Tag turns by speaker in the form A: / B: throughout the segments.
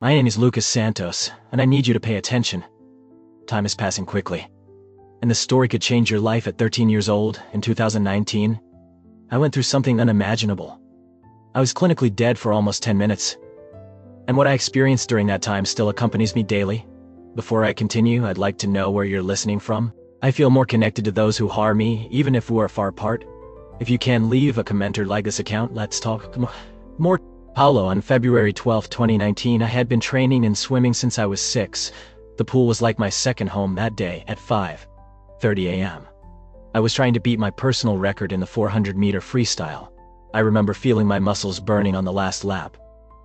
A: My name is Lucas Santos, and I need you to pay attention. Time is passing quickly. And the story could change your life at 13 years old in 2019. I went through something unimaginable. I was clinically dead for almost 10 minutes. And what I experienced during that time still accompanies me daily. Before I continue, I'd like to know where you're listening from. I feel more connected to those who harm me, even if we are far apart. If you can leave a comment or like this account, let's talk more. Paulo, on February 12, 2019, I had been training and swimming since I was 6. The pool was like my second home that day at 5:30 a.m. I was trying to beat my personal record in the 400-meter freestyle. I remember feeling my muscles burning on the last lap.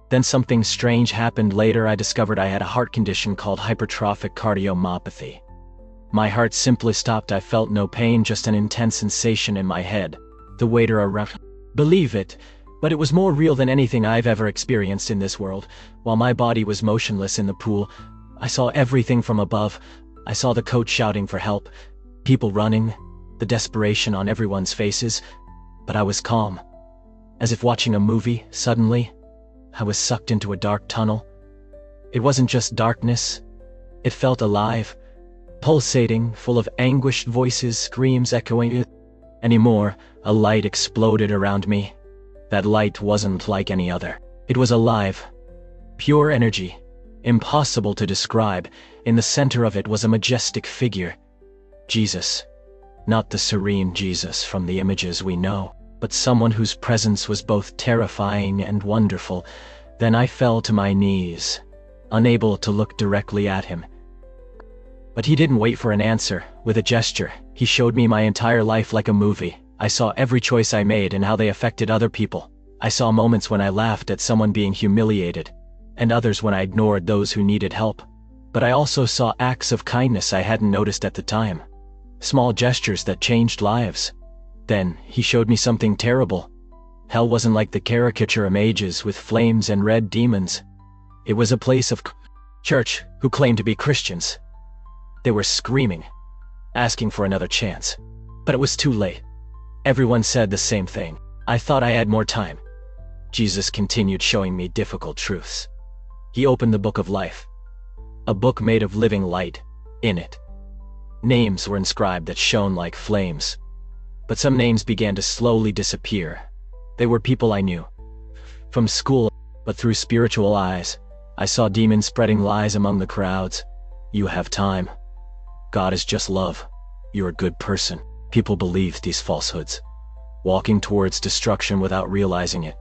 A: Then something strange happened. Later, I discovered I had a heart condition called hypertrophic cardiomyopathy. My heart simply stopped. I felt no pain, just an intense sensation in my head. The waiter around believe it, but it was more real than anything I've ever experienced in this world. While my body was motionless in the pool, I saw everything from above. I saw the coach shouting for help, people running, the desperation on everyone's faces, but I was calm. As if watching a movie, suddenly, I was sucked into a dark tunnel. It wasn't just darkness. It felt alive, pulsating, full of anguished voices, screams echoing. Anymore, a light exploded around me. That light wasn't like any other. It was alive, pure energy, impossible to describe. In the center of it was a majestic figure. Jesus. Not the serene Jesus from the images we know, but someone whose presence was both terrifying and wonderful. Then I fell to my knees, unable to look directly at him. But he didn't wait for an answer. With a gesture, he showed me my entire life like a movie. I saw every choice I made and how they affected other people. I saw moments when I laughed at someone being humiliated, and others when I ignored those who needed help. But I also saw acts of kindness I hadn't noticed at the time. Small gestures that changed lives. Then, he showed me something terrible. Hell wasn't like the caricature images with flames and red demons. It was a place of church who claimed to be Christians. They were screaming, asking for another chance. But it was too late. Everyone said the same thing. I thought I had more time. Jesus continued showing me difficult truths. He opened the book of life. A book made of living light. In it, names were inscribed that shone like flames. But some names began to slowly disappear. They were people I knew from school, but through spiritual eyes, I saw demons spreading lies among the crowds. You have time. God is just love. You're a good person. People believed these falsehoods, walking towards destruction without realizing it.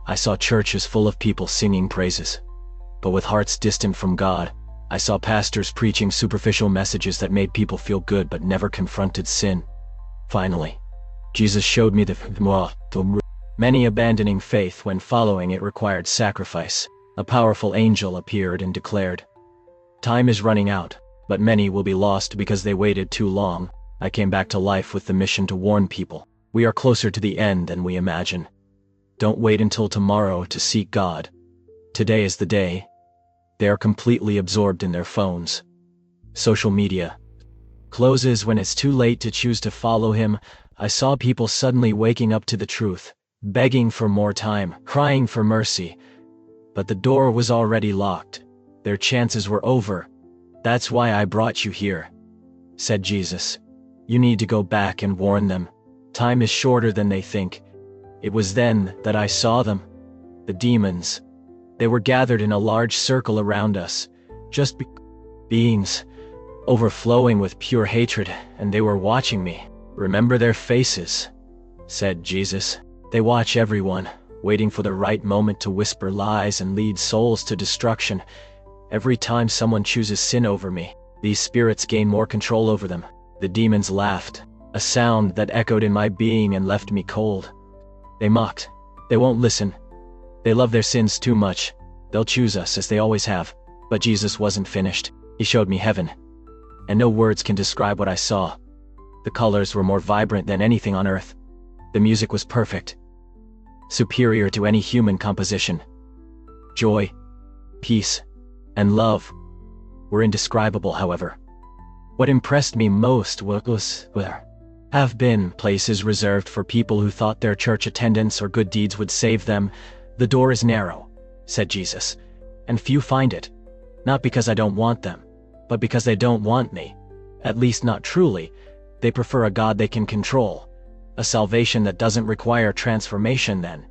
A: I saw churches full of people singing praises, but with hearts distant from God. I saw pastors preaching superficial messages that made people feel good but never confronted sin. Finally, Jesus showed me the many abandoning faith when following it required sacrifice. A powerful angel appeared and declared, "Time is running out, but many will be lost because they waited too long." I came back to life with the mission to warn people. We are closer to the end than we imagine. Don't wait until tomorrow to seek God. Today is the day. They are completely absorbed in their phones. Social media closes when it's too late to choose to follow him. I saw people suddenly waking up to the truth, begging for more time, crying for mercy. But the door was already locked. Their chances were over. "That's why I brought you here," said Jesus. "You need to go back and warn them. Time is shorter than they think." It was then that I saw them. The demons. They were gathered in a large circle around us. Just beings, overflowing with pure hatred, and they were watching me. "Remember their faces," said Jesus. "They watch everyone, waiting for the right moment to whisper lies and lead souls to destruction. Every time someone chooses sin over me, these spirits gain more control over them." The demons laughed, a sound that echoed in my being and left me cold. They mocked. They won't listen. They love their sins too much. They'll choose us as they always have. But Jesus wasn't finished. He showed me heaven. And no words can describe what I saw. The colors were more vibrant than anything on earth. The music was perfect, superior to any human composition. Joy, peace, and love were indescribable, however. What impressed me most have been places reserved for people who thought their church attendance or good deeds would save them. "The door is narrow," said Jesus. and few find it. Not because I don't want them, but because they don't want me. At least not truly. They prefer a God they can control. A salvation that doesn't require transformation then.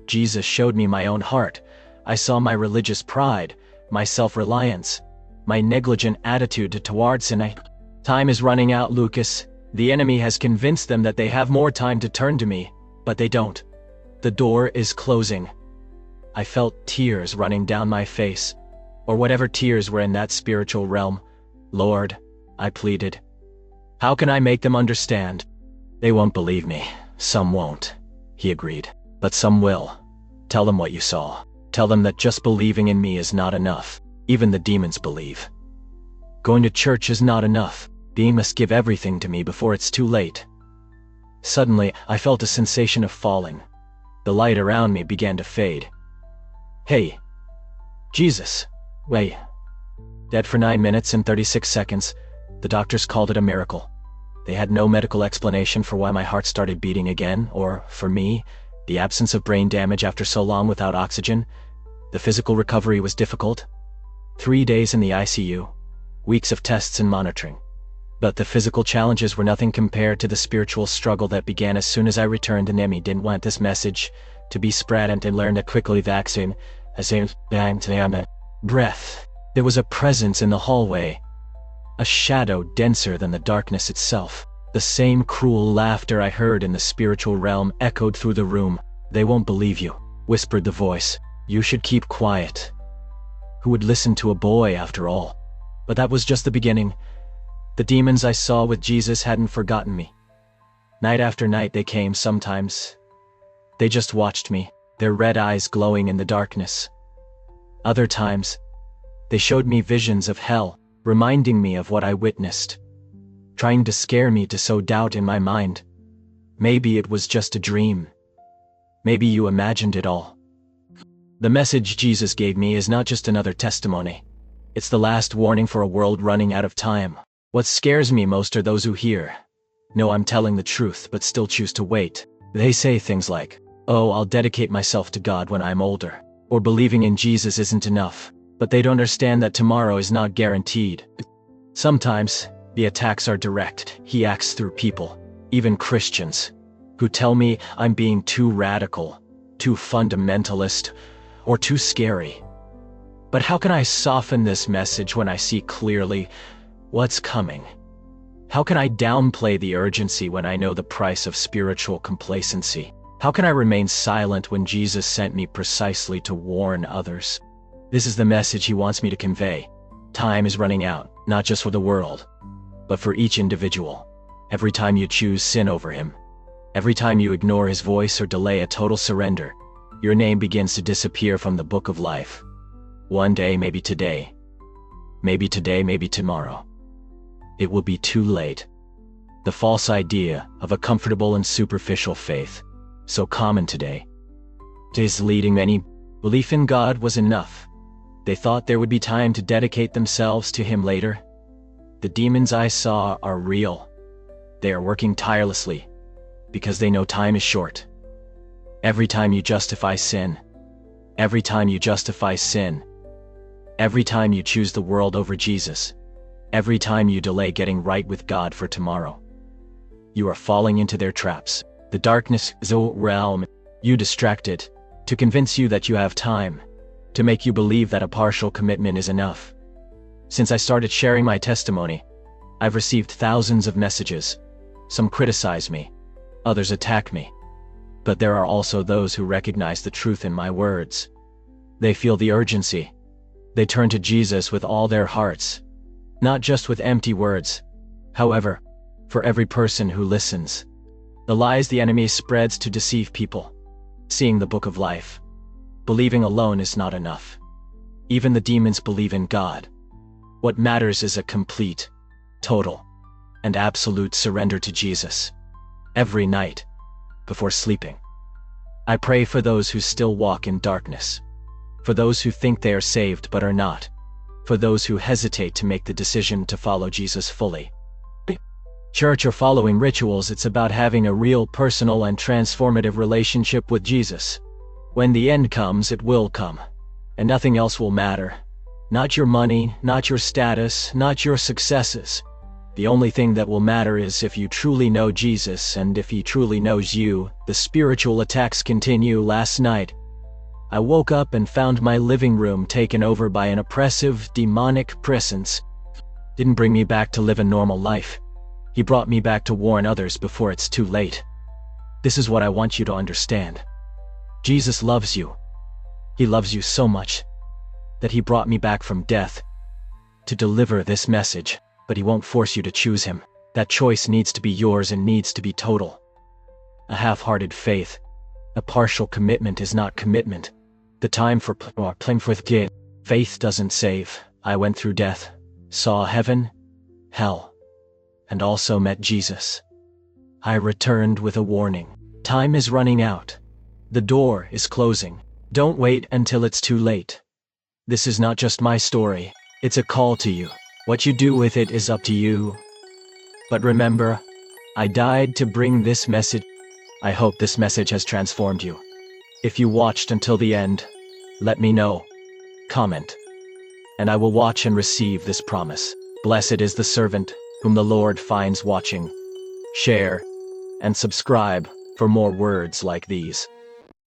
A: Jesus showed me my own heart. I saw my religious pride, my self-reliance, my negligent attitude towards sin. Time is running out, Lucas. The enemy has convinced them that they have more time to turn to me, but they don't. The door is closing. I felt tears running down my face, or whatever tears were in that spiritual realm. Lord, I pleaded, how can I make them understand? They won't believe me. Some won't, he agreed. But some will. Tell them what you saw. Tell them that just believing in me is not enough. Even the demons believe. Going to church is not enough. They must give everything to me before it's too late. Suddenly, I felt a sensation of falling. The light around me began to fade. Hey, Jesus, wait. Dead for 9 minutes and 36 seconds. The doctors called it a miracle. They had no medical explanation for why my heart started beating again, or, for me, the absence of brain damage after so long without oxygen. The physical recovery was difficult. 3 days in the ICU, weeks of tests and monitoring. But the physical challenges were nothing compared to the spiritual struggle that began as soon as I returned, and Emmy didn't want this message to be spread and learned to quickly vaccine as a breath. There was a presence in the hallway, a shadow denser than the darkness itself. The same cruel laughter I heard in the spiritual realm echoed through the room. They won't believe you, whispered the voice. You should keep quiet. Who would listen to a boy after all? But that was just the beginning. The demons I saw with Jesus hadn't forgotten me. Night after night they came sometimes. They just watched me, their red eyes glowing in the darkness. Other times, they showed me visions of hell, reminding me of what I witnessed, trying to scare me to sow doubt in my mind. Maybe it was just a dream. Maybe you imagined it all. The message Jesus gave me is not just another testimony. It's the last warning for a world running out of time. What scares me most are those who hear, know I'm telling the truth but still choose to wait. They say things like, oh, I'll dedicate myself to God when I'm older, or believing in Jesus isn't enough. But they don't understand that tomorrow is not guaranteed. Sometimes, the attacks are direct. He acts through people, even Christians, who tell me I'm being too radical, too fundamentalist, or too scary. But how can I soften this message when I see clearly what's coming? How can I downplay the urgency when I know the price of spiritual complacency? How can I remain silent when Jesus sent me precisely to warn others? This is the message he wants me to convey. Time is running out, not just for the world, but for each individual. Every time you choose sin over him, every time you ignore his voice or delay a total surrender, your name begins to disappear from the book of life. One day, maybe today, maybe tomorrow, it will be too late. The false idea of a comfortable and superficial faith, so common today, is leading many. Belief in God was enough. They thought there would be time to dedicate themselves to him later. The demons I saw are real. They are working tirelessly because they know time is short. Every time you justify sin, every time you justify sin, every time you choose the world over Jesus, every time you delay getting right with God for tomorrow, you are falling into their traps. The darkness is a realm you distracted to convince you that you have time, to make you believe that a partial commitment is enough. Since I started sharing my testimony, I've received thousands of messages. Some criticize me, others attack me. But there are also those who recognize the truth in my words. They feel the urgency. They turn to Jesus with all their hearts, not just with empty words. However, for every person who listens, the lies the enemy spreads to deceive people, seeing the book of life, believing alone is not enough. Even the demons believe in God. What matters is a complete, total, and absolute surrender to Jesus. Every night, before sleeping, I pray for those who still walk in darkness, for those who think they are saved but are not, for those who hesitate to make the decision to follow Jesus fully. Church or following rituals, it's about having a real personal and transformative relationship with Jesus. When the end comes, it will come. and nothing else will matter. Not your money, not your status, not your successes. The only thing that will matter is if you truly know Jesus and if he truly knows you. The spiritual attacks continue. Last night, I woke up and found my living room taken over by an oppressive, demonic presence. Didn't bring me back to live a normal life. He brought me back to warn others before it's too late. This is what I want you to understand. Jesus loves you. He loves you so much that he brought me back from death to deliver this message, but he won't force you to choose him. That choice needs to be yours and needs to be total. A half-hearted faith, a partial commitment is not commitment. The time for playing with God. Faith doesn't save. I went through death, saw heaven, hell, and also met Jesus. I returned with a warning. Time is running out. The door is closing. Don't wait until it's too late. This is not just my story. It's a call to you. What you do with it is up to you. But remember, I died to bring this message. I hope this message has transformed you. If you watched until the end, let me know. Comment. And I will watch and receive this promise. Blessed is the servant whom the Lord finds watching. Share and subscribe for more words like these.